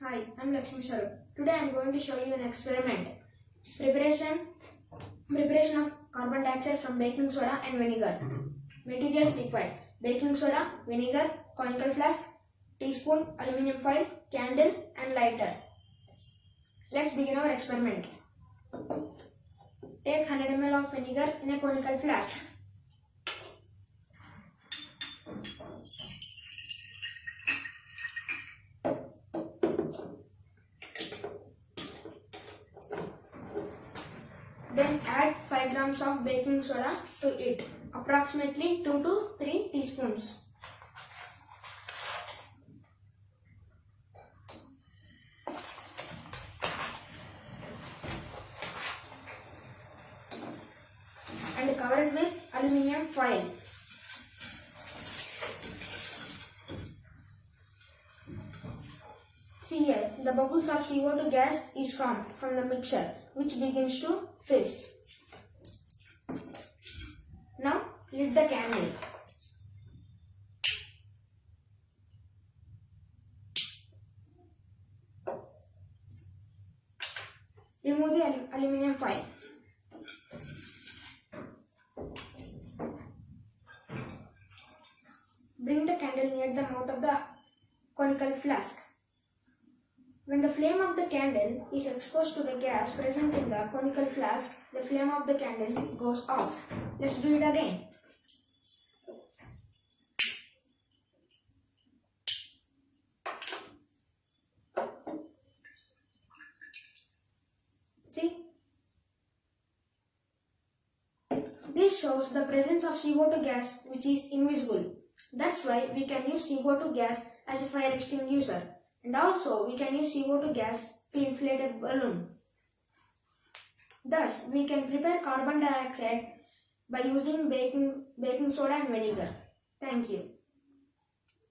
Hi, I'm Lakshmi Sharu. Today I'm going to show you an experiment. Preparation of carbon dioxide from baking soda and vinegar. Materials required: baking soda, vinegar, conical flask, teaspoon, aluminium foil, candle and lighter. Let's begin our experiment. Take 100 ml of vinegar in a conical flask. Then add 5 grams of baking soda to it, approximately 2 to 3 teaspoons. And cover it with aluminium foil. See here, the bubbles of CO2 gas is formed from the mixture, which begins to fizz. Now lit the candle. Remove the aluminium foil. Bring the candle near the mouth of the conical flask. When the flame of the candle is exposed to the gas present in the conical flask, the flame of the candle goes off. Let's do it again. See? This shows the presence of CO2 gas, which is invisible. That's why we can use CO2 gas as a fire extinguisher. And also we can use CO2 gas to inflate a balloon. Thus, we can prepare carbon dioxide by using baking soda and vinegar. Thank you.